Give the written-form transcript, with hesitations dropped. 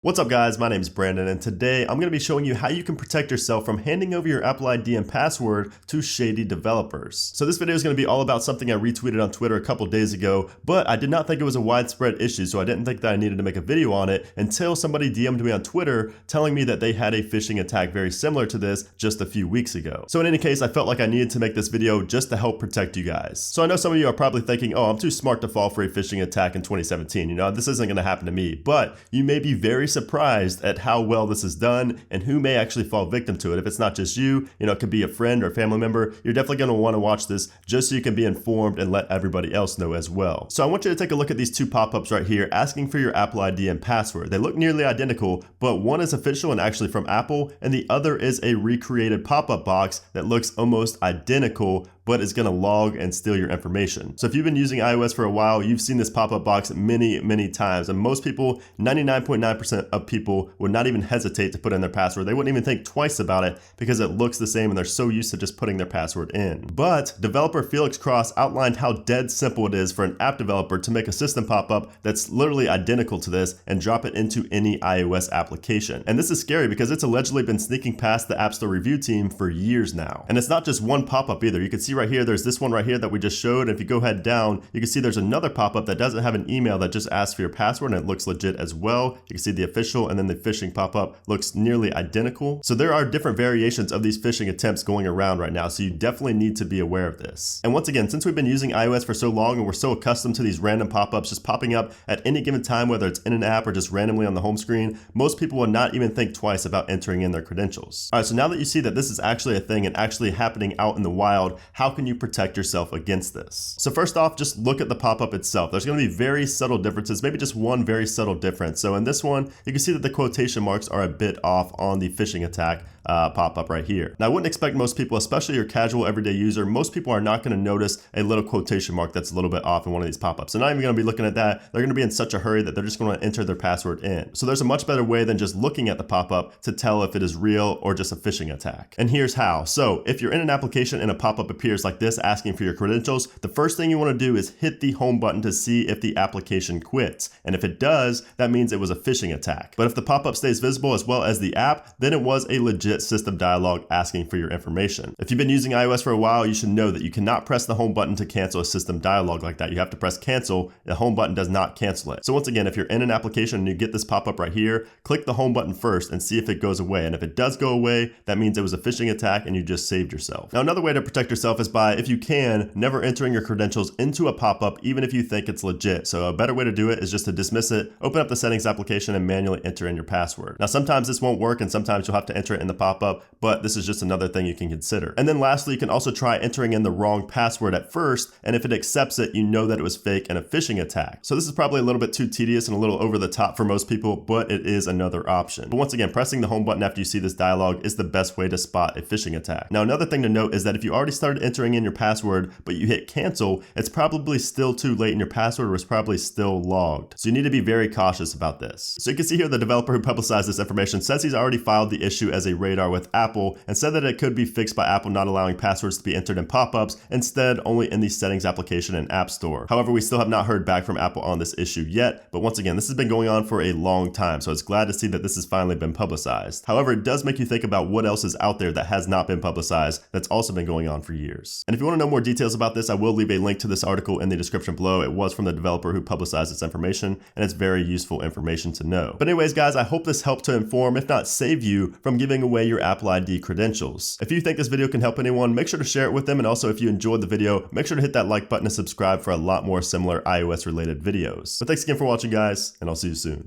What's up guys, my name is Brandon and today I'm going to be showing you how you can protect yourself from handing over your Apple ID and password to shady developers. So this video is going to be all about something I retweeted on Twitter a couple days ago, but I did not think it was a widespread issue, so I didn't think that I needed to make a video on it until somebody DM'd me on Twitter telling me that they had a phishing attack very similar to this just a few weeks ago. So in any case, I felt like I needed to make this video just to help protect you guys. So I know some of you are probably thinking, oh, I'm too smart to fall for a phishing attack in 2017. You know, this isn't going to happen to me, but you may be very surprised at how well this is done and who may actually fall victim to it. If it's not just you, it could be a friend or a family member. You're definitely going to want to watch this just so you can be informed and let everybody else know as well. So I want you to take a look at these two pop-ups right here asking for your Apple ID and password. They look nearly identical, but one is official and actually from Apple, and the other is a recreated pop-up box that looks almost identical, but is going to log and steal your information. So if you've been using iOS for a while, you've seen this pop-up box many times, and most people, 99.9% of people, would not even hesitate to put in their password. They wouldn't even think twice about it because it looks the same and they're so used to just putting their password in. But developer Felix Cross outlined how dead simple it is for an app developer to make a system pop-up that's literally identical to this and drop it into any iOS application. And this is scary because it's allegedly been sneaking past the App Store review team for years now. And it's not just one pop-up either. You can see right here, there's this one right here that we just showed. And if you go head down, you can see there's another pop-up that doesn't have an email that just asks for your password and it looks legit as well. You can see the official and then the phishing pop-up looks nearly identical. So there are different variations of these phishing attempts going around right now. So you definitely need to be aware of this. And once again, since we've been using iOS for so long and we're so accustomed to these random pop-ups just popping up at any given time, whether it's in an app or just randomly on the home screen, most people will not even think twice about entering in their credentials. All right, so now that you see that this is actually a thing and actually happening out in the wild, how can you protect yourself against this? So first off, just look at the pop-up itself. There's going to be very subtle differences, maybe just one very subtle difference. So in this one, you can see that the quotation marks are a bit off on the phishing attack pop-up right here. Now I wouldn't expect most people, especially your casual everyday user, most people are not going to notice a little quotation mark that's a little bit off in one of these pop-ups. They're not even going to be looking at that. They're going to be in such a hurry that they're just going to enter their password in. So there's a much better way than just looking at the pop-up to tell if it is real or just a phishing attack. And here's how. So if you're in an application and a pop-up appears like this asking for your credentials, the first thing you want to do is hit the home button to see if the application quits. And if it does, that means it was a phishing attack. But if the pop-up stays visible as well as the app, then it was a legit system dialog asking for your information. If you've been using iOS for a while, you should know that you cannot press the home button to cancel a system dialog like that. You have to press cancel. The home button does not cancel it. So once again, if you're in an application and you get this pop-up right here, click the home button first and see if it goes away. And if it does go away, that means it was a phishing attack and you just saved yourself. Now, another way to protect yourself is by, if you can, never entering your credentials into a pop-up, even if you think it's legit. So a better way to do it is just to dismiss it, open up the settings application and manually enter in your password. Now, sometimes this won't work and sometimes you'll have to enter it in the pop-up, but this is just another thing you can consider. And then lastly, you can also try entering in the wrong password at first, and if it accepts it, you know that it was fake and a phishing attack. So this is probably a little bit too tedious and a little over the top for most people, but it is another option. But once again, pressing the home button after you see this dialog is the best way to spot a phishing attack. Now, another thing to note is that if you already started entering in your password, but you hit cancel, it's probably still too late and your password was probably still logged. So you need to be very cautious about this. So you can see here the developer who publicized this information says he's already filed the issue as a radar with Apple and said that it could be fixed by Apple not allowing passwords to be entered in pop-ups, instead only in the settings application and App Store. However, we still have not heard back from Apple on this issue yet, but once again, this has been going on for a long time, so it's glad to see that this has finally been publicized. However, it does make you think about what else is out there that has not been publicized that's also been going on for years. And if you want to know more details about this, I will leave a link to this article in the description below. It was from the developer who publicized this information, and it's very useful information to know. But anyways, guys, I hope this helped to inform, if not save you, from giving away your Apple ID credentials. If you think this video can help anyone, make sure to share it with them. And also, if you enjoyed the video, make sure to hit that like button and subscribe for a lot more similar iOS related videos. But thanks again for watching, guys, and I'll see you soon.